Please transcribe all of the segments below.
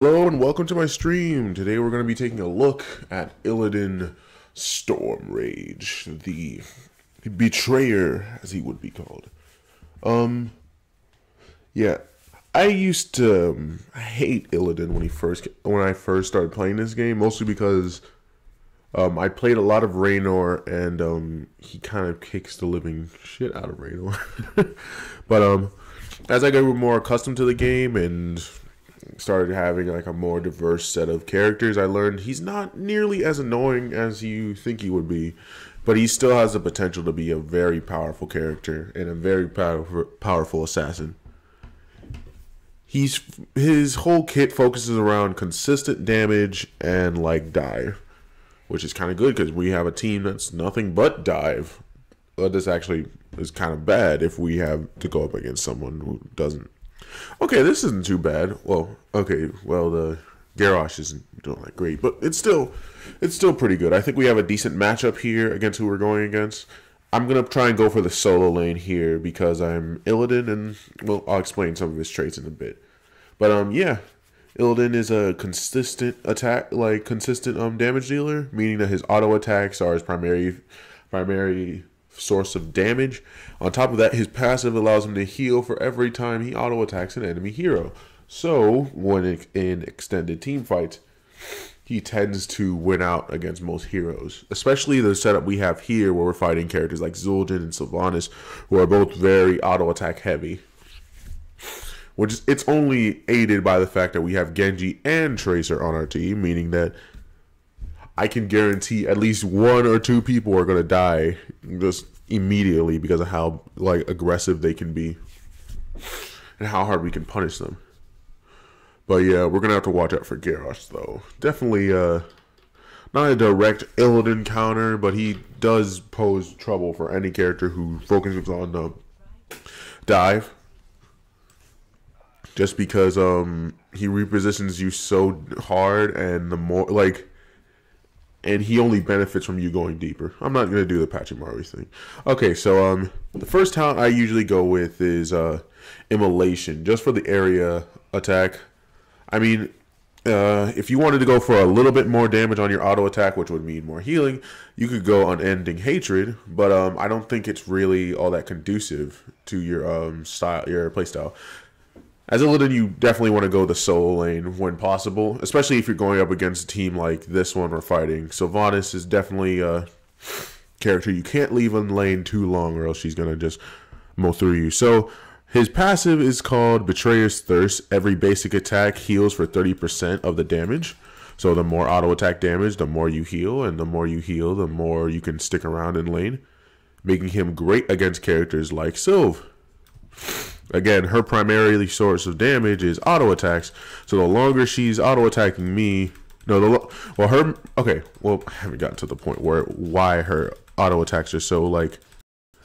Hello and welcome to my stream. Today we're going to be taking a look at Illidan Storm Rage, the betrayer, as he would be called. Um, yeah, I used to hate Illidan when I first started playing this game, mostly because I played a lot of Raynor, and he kind of kicks the living shit out of Raynor. But as I got more accustomed to the game and started having like a more diverse set of characters, I learned he's not nearly as annoying as you think he would be, but he still has the potential to be a very powerful character and a very powerful assassin. His whole kit focuses around consistent damage and like dive, which is kind of good because we have a team that's nothing but dive. This actually is kind of bad if we have to go up against someone who doesn't. Okay, this isn't too bad. Well, okay, well the Garrosh isn't doing that great, but it's still pretty good. I think we have a decent matchup here against who we're going against. I'm gonna try and go for the solo lane here because I'm Illidan, and well, I'll explain some of his traits in a bit. But yeah, Illidan is a consistent attack, like consistent damage dealer, meaning that his auto attacks are his primary source of damage. On top of that, his passive allows him to heal for every time he auto attacks an enemy hero. So when in extended team fights, he tends to win out against most heroes, especially the setup we have here where we're fighting characters like Zul'jin and Sylvanas, who are both very auto attack heavy. It's only aided by the fact that we have Genji and Tracer on our team, meaning that I can guarantee at least one or two people are going to die just immediately because of how like aggressive they can be and how hard we can punish them. But yeah, we're going to have to watch out for Garrosh though. Definitely not a direct Illidan counter, but he does pose trouble for any character who focuses on the dive. Just because he repositions you so hard, and the more like, and he only benefits from you going deeper. I'm not going to do the Pachimari thing. Okay, so the first talent I usually go with is Immolation, just for the area attack. I mean, if you wanted to go for a little bit more damage on your auto attack, which would mean more healing, you could go Unending Hatred, but I don't think it's really all that conducive to your your playstyle. As Illidan, you definitely want to go the solo lane when possible, especially if you're going up against a team like this one we're fighting. Sylvanas is definitely a character you can't leave in lane too long or else she's going to just mow through you. So his passive is called Betrayer's Thirst. Every basic attack heals for 30% of the damage. So the more auto attack damage, the more you heal, and the more you heal, the more you can stick around in lane, making him great against characters like Sylv. Again, her primary source of damage is auto attacks. So the longer she's auto attacking me, I haven't gotten to the point why her auto attacks are so like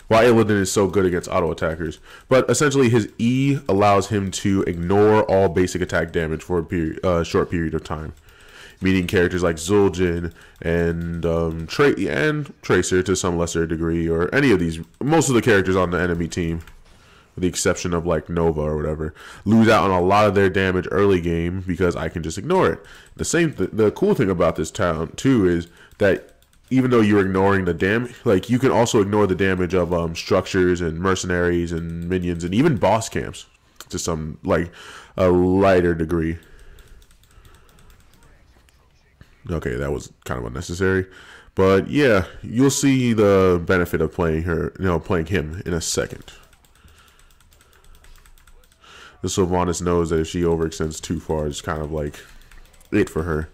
why Illidan is so good against auto attackers. But essentially, his E allows him to ignore all basic attack damage for a short period of time. Meaning characters like Zul'jin and Tracer to some lesser degree, or any of these, most of the characters on the enemy team, with the exception of like Nova or whatever, lose out on a lot of their damage early game because I can just ignore it. The cool thing about this talent too is that even though you're ignoring the damage, like you can also ignore the damage of structures and mercenaries and minions and even boss camps to some like a lighter degree. Okay, that was kind of unnecessary. But yeah, you'll see the benefit of playing him in a second. The Sylvanas knows that if she overextends too far, it's kind of like it for her.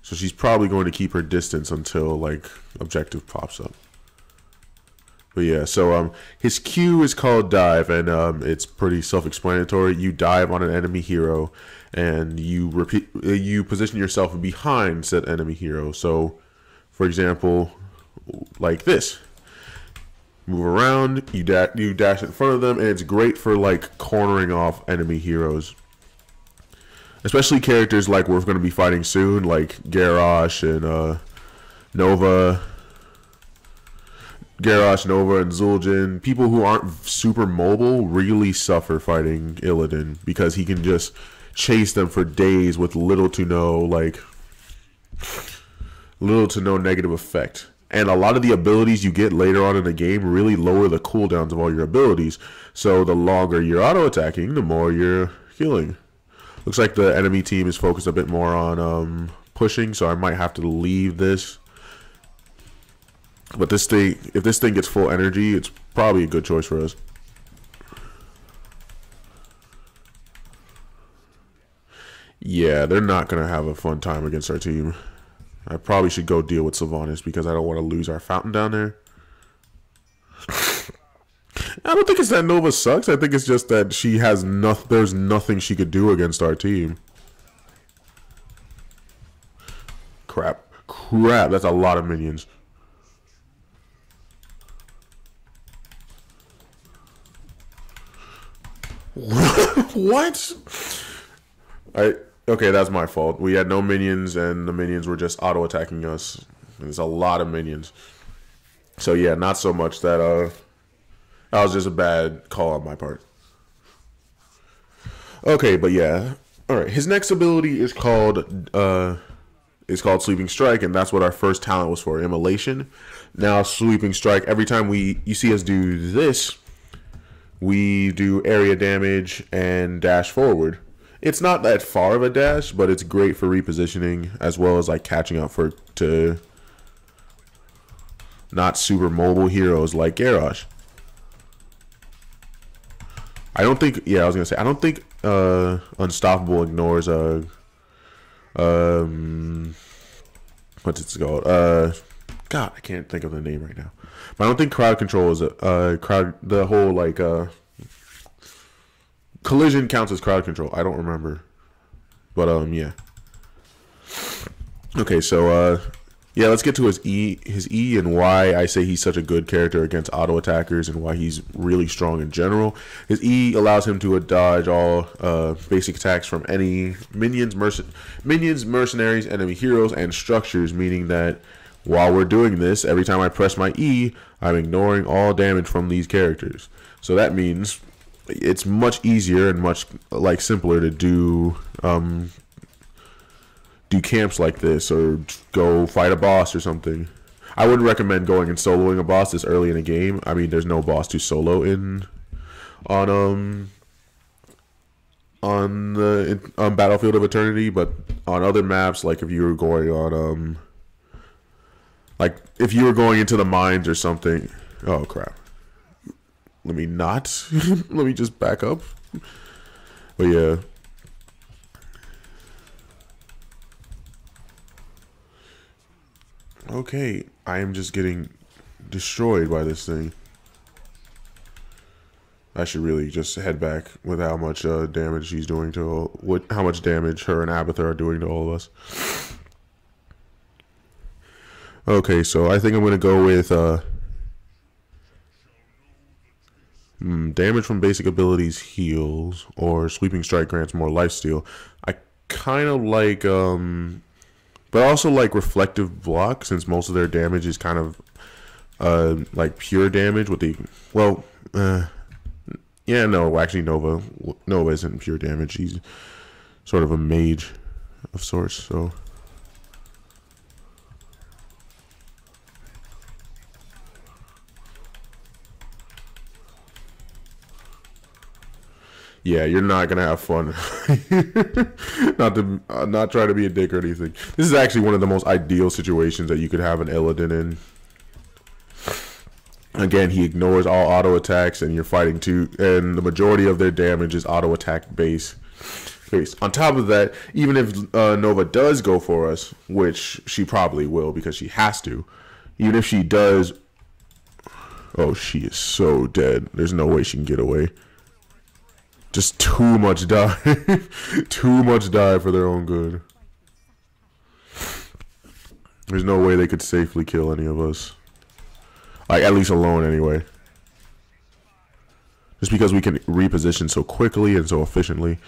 So she's probably going to keep her distance until like objective pops up. But yeah, so his Q is called Dive, and it's pretty self-explanatory. You dive on an enemy hero, and you position yourself behind said enemy hero. So, for example, like this. Move around, you dash in front of them, and it's great for like cornering off enemy heroes. Especially characters like we're going to be fighting soon, like Garrosh, Nova, and Zul'jin. People who aren't super mobile really suffer fighting Illidan because he can just chase them for days with little to no negative effect. And a lot of the abilities you get later on in the game really lower the cooldowns of all your abilities. So the longer you're auto-attacking, the more you're healing. Looks like the enemy team is focused a bit more on pushing, so I might have to leave this. But this thing, if this thing gets full energy, it's probably a good choice for us. Yeah, they're not going to have a fun time against our team. I probably should go deal with Sylvanas because I don't want to lose our fountain down there. I don't think it's that Nova sucks. I think it's just that she has nothing. There's nothing she could do against our team. Crap. That's a lot of minions. What? Okay, that's my fault. We had no minions, and the minions were just auto-attacking us. There's a lot of minions. So yeah, not so much that that was just a bad call on my part. Okay, but yeah. Alright, his next ability is called Sweeping Strike, and that's what our first talent was for, Immolation. Now Sweeping Strike, every time you see us do this, we do area damage and dash forward. It's not that far of a dash, but it's great for repositioning as well as like catching up to not super mobile heroes like Garrosh. I don't think. Yeah, I was gonna say I don't think Unstoppable ignores what's it called? God, I can't think of the name right now. But I don't think crowd control is the whole like collision counts as crowd control. I don't remember. But yeah. Okay, so yeah, let's get to his E and why I say he's such a good character against auto attackers and why he's really strong in general. His E allows him to dodge all basic attacks from any minions, mercenaries, enemy heroes, and structures, meaning that while we're doing this, every time I press my E, I'm ignoring all damage from these characters. So that means it's much easier and much like simpler to do camps like this or go fight a boss or something. I wouldn't recommend going and soloing a boss this early in a game. I mean, there's no boss to solo on Battlefield of Eternity, but on other maps, like if you were going on like if you were going into the mines or something. Oh crap. Let me not. Let me just back up. But yeah. Okay, I am just getting destroyed by this thing. I should really just head back with how much damage she's doing to how much damage her and Abatha are doing to all of us. Okay, so I think I'm gonna go with damage from basic abilities heals, or Sweeping Strike grants more lifesteal. I kind of like but I also like Reflective Block, since most of their damage is kind of like pure damage with the yeah, no, actually Nova isn't pure damage. He's sort of a mage of sorts, so yeah, you're not gonna have fun. Not trying to be a dick or anything. This is actually one of the most ideal situations that you could have an Illidan in. Again, he ignores all auto attacks, and you're fighting too, and the majority of their damage is auto attack based. On top of that, even if Nova does go for us, which she probably will because she has to, even if she does, oh, she is so dead. There's no way she can get away. Just too much die. Too much die for their own good. There's no way they could safely kill any of us. Like, at least alone anyway. Just because we can reposition so quickly and so efficiently.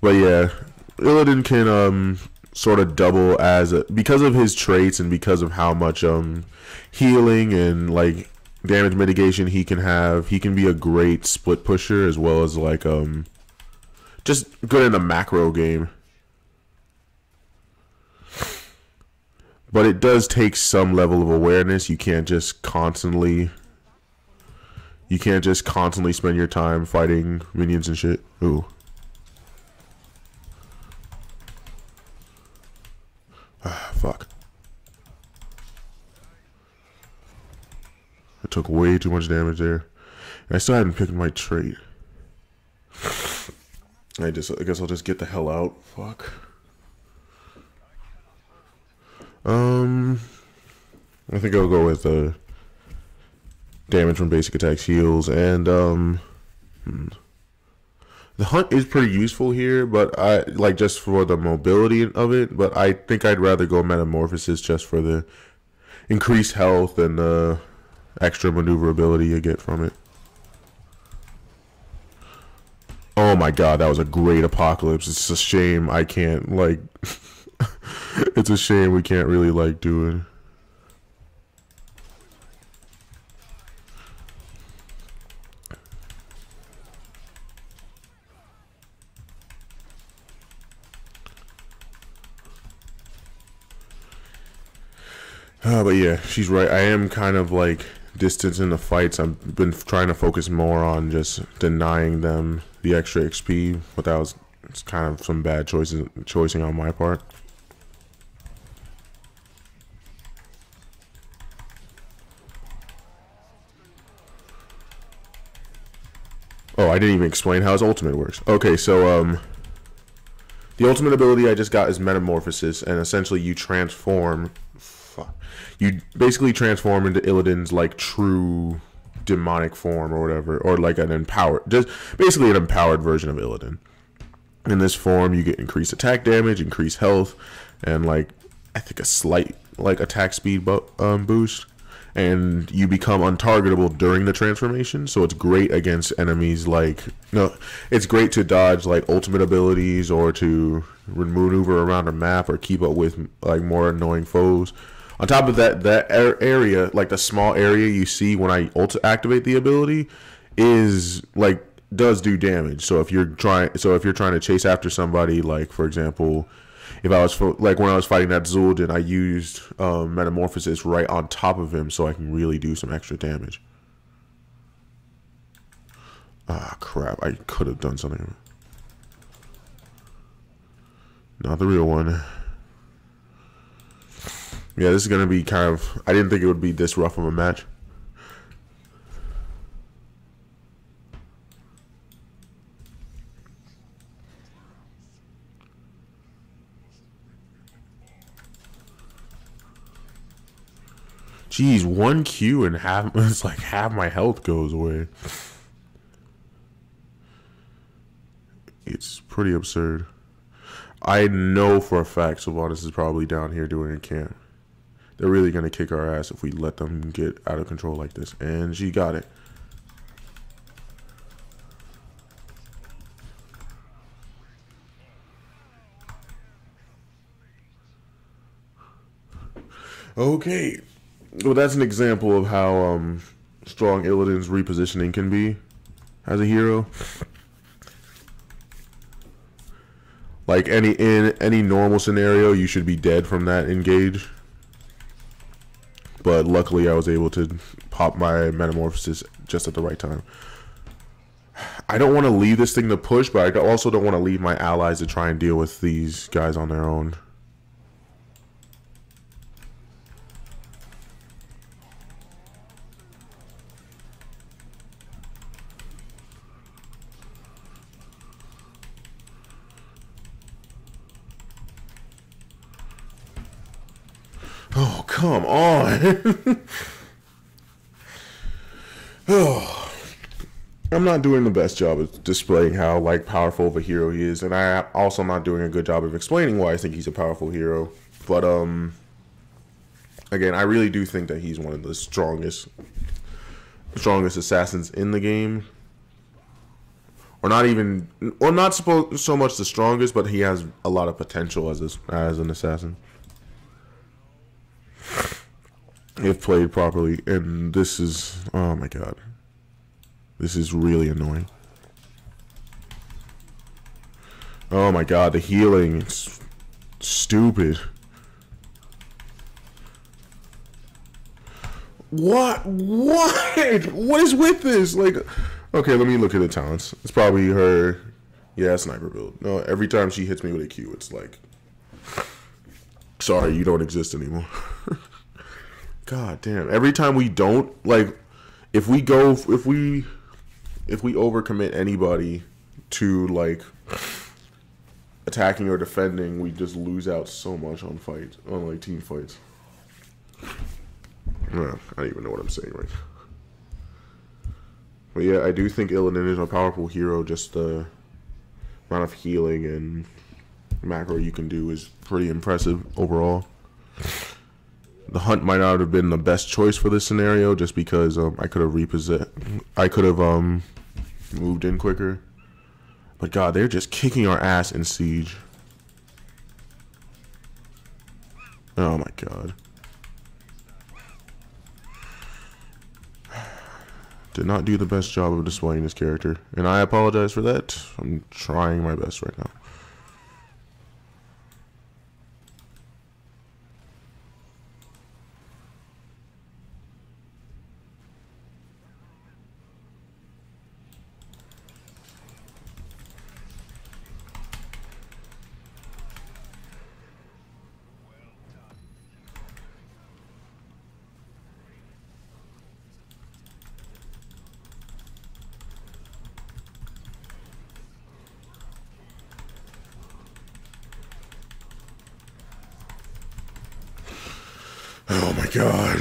But yeah, Illidan can sort of double as because of his traits and because of how much healing and like damage mitigation he can have. He can be a great split pusher as well as like just good in the macro game. But it does take some level of awareness. You can't just constantly spend your time fighting minions and shit. Ooh. Ah, fuck. I took way too much damage there. And I still hadn't picked my trait. I guess I'll just get the hell out. Fuck. I think I'll go with damage from basic attacks, heals, and the hunt is pretty useful here, but I like just for the mobility of it. But I think I'd rather go metamorphosis just for the increased health and the extra maneuverability you get from it. Oh my god, that was a great apocalypse. It's a shame I can't like. It's a shame we can't really like do it. But yeah, she's right. I am kind of like distant in the fights. I've been trying to focus more on just denying them the extra XP, but that was kind of some bad choicing on my part. Oh, I didn't even explain how his ultimate works. Okay, so the ultimate ability I just got is Metamorphosis, and essentially you transform. You basically transform into Illidan's like true demonic form or whatever, or like an empowered, just basically an empowered version of Illidan. In this form, you get increased attack damage, increased health, and like I think a slight like attack speed boost. And you become untargetable during the transformation, so it's great against enemies like it's great to dodge like ultimate abilities or to maneuver around a map or keep up with like more annoying foes. On top of that, area, like the small area you see when I activate the ability, is like does do damage. So if you're trying to chase after somebody, like for example, if I was like when I was fighting that Zul'Jin, I used Metamorphosis right on top of him so I can really do some extra damage. Ah, crap! I could have done something. Not the real one. Yeah, this is gonna be kind of. I didn't think it would be this rough of a match. Jeez, 1 Q and it's like half my health goes away. It's pretty absurd. I know for a fact Sylvanas is probably down here doing a camp. They're really gonna kick our ass if we let them get out of control like this. And she got it. Okay. Well, that's an example of how strong Illidan's repositioning can be as a hero. Like in any normal scenario, you should be dead from that engage. But luckily, I was able to pop my Metamorphosis just at the right time. I don't want to leave this thing to push, but I also don't want to leave my allies to try and deal with these guys on their own. Oh, come on. Oh, I'm not doing the best job of displaying how like powerful of a hero he is, and I also not doing a good job of explaining why I think he's a powerful hero. But again, I really do think that he's one of the strongest assassins in the game. Or not so much the strongest, but he has a lot of potential as an assassin. If played properly, and this is, oh my god, this is really annoying. Oh my god, the healing is stupid. What? What is with this? Like, okay, let me look at the talents. It's probably her. Yeah, sniper build. No, every time she hits me with a Q, it's like, sorry, you don't exist anymore. God damn. Every time we don't, like, if we overcommit anybody to, like, attacking or defending, we just lose out so much on like team fights. Well, I don't even know what I'm saying right now. But yeah, I do think Illidan is a powerful hero. Just the amount of healing and macro you can do is pretty impressive overall. The hunt might not have been the best choice for this scenario, just because I could have moved in quicker. But god, they're just kicking our ass in Siege. Oh my god. Did not do the best job of displaying this character, and I apologize for that. I'm trying my best right now. Oh my god.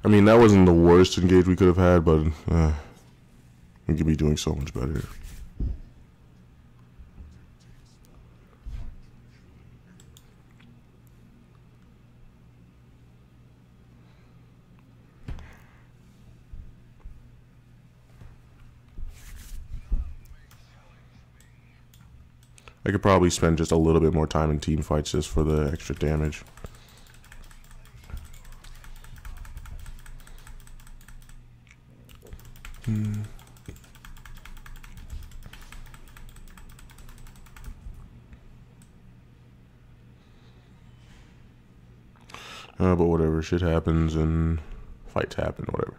I mean, that wasn't the worst engage we could have had, but we could be doing so much better. I could probably spend just a little bit more time in team fights just for the extra damage. But whatever, shit happens and fights happen, whatever.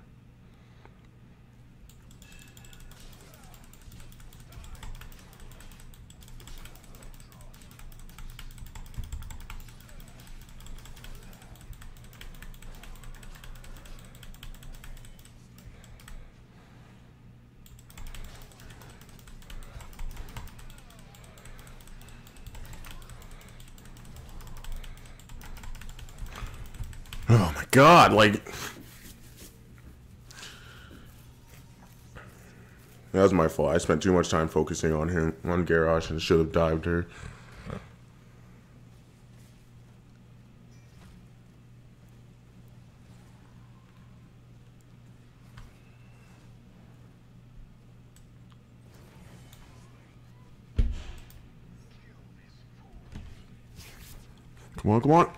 Oh my god, like... That was my fault. I spent too much time focusing on him, on Garrosh, and should have dived her. Come on, come on.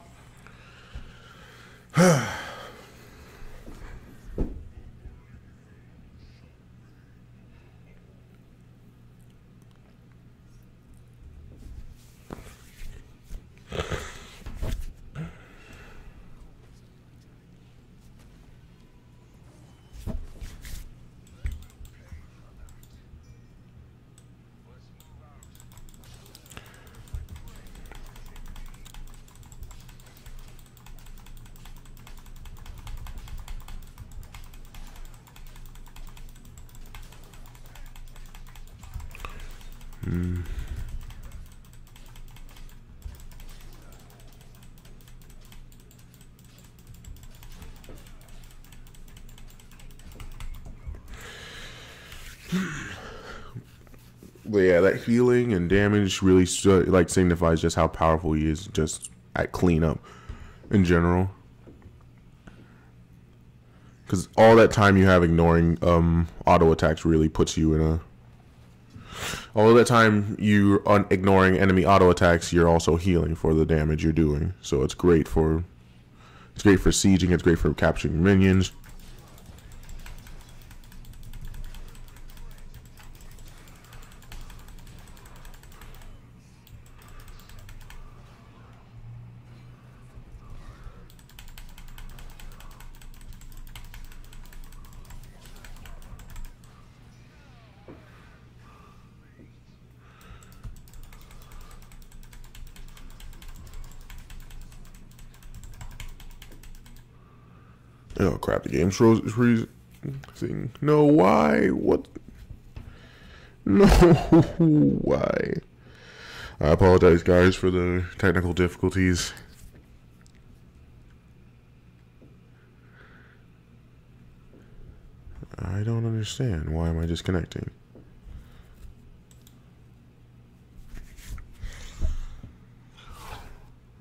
But yeah, that healing and damage really like signifies just how powerful he is just at cleanup in general. Because all that time you have ignoring auto attacks really puts you in All of that time you are ignoring enemy auto attacks, you're also healing for the damage you're doing. So it's great for sieging. It's great for capturing minions. Oh crap! The game's freezing. No, why? What? No, why? I apologize, guys, for the technical difficulties. I don't understand. Why am I disconnecting?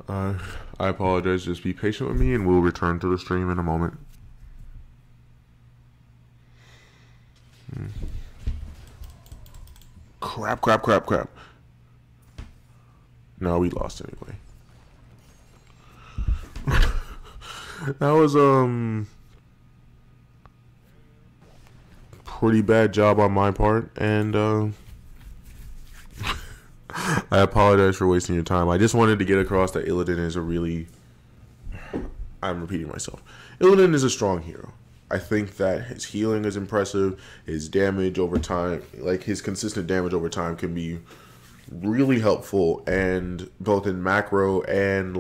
I apologize. Just be patient with me, and we'll return to the stream in a moment. Crap. No, we lost anyway. That was pretty bad job on my part, and I apologize for wasting your time. I just wanted to get across that Illidan is a really... I'm repeating myself. Illidan is a strong hero. I think that his healing is impressive. His damage over time, like his consistent damage over time, can be really helpful, and both in macro and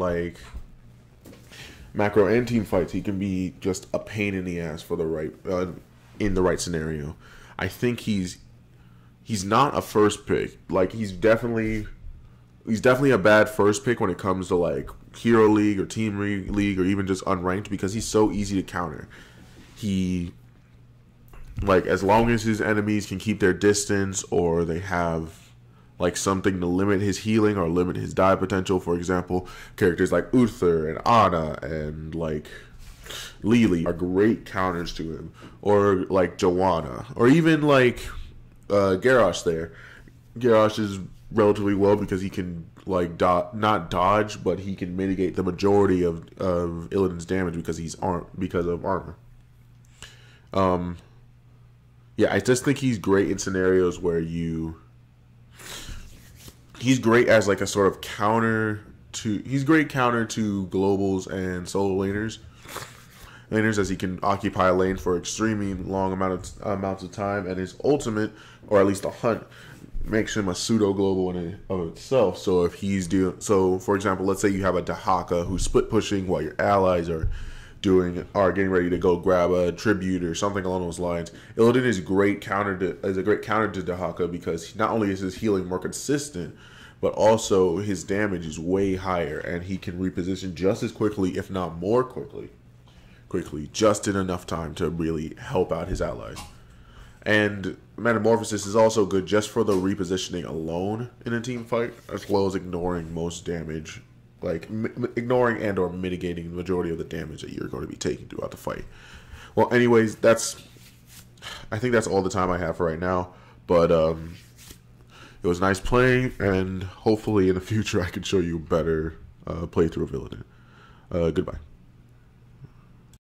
team fights, he can be just a pain in the ass for the right in the right scenario. I think he's not a first pick. Like he's definitely a bad first pick when it comes to like Hero League or Team League or even just unranked, because he's so easy to counter. He, like, as long as his enemies can keep their distance, or they have like something to limit his healing or limit his die potential. For example, characters like Uther and Ana and like Lily are great counters to him, or like Joanna, or even like Garrosh there. Garrosh is relatively low because he can like not dodge, but he can mitigate the majority of Illidan's damage because because of armor. Yeah, I just think he's great in scenarios where he's great as like a sort of he's great counter to globals and solo laners, as he can occupy a lane for extremely long amounts of time, and his ultimate, or at least a hunt, makes him a pseudo global in and of itself. So if for example, let's say you have a Dahaka who's split pushing while your allies are getting ready to go grab a tribute or something along those lines. Illidan is a great counter to Dahaka, because not only is his healing more consistent, but also his damage is way higher, and he can reposition just as quickly, if not more quickly, just in enough time to really help out his allies. And Metamorphosis is also good just for the repositioning alone in a team fight, as well as ignoring most damage, like ignoring and or mitigating the majority of the damage that you're going to be taking throughout the fight. Well, anyways, I think that's all the time I have for right now. But it was nice playing, and hopefully in the future I can show you a better playthrough of Illidan. Goodbye.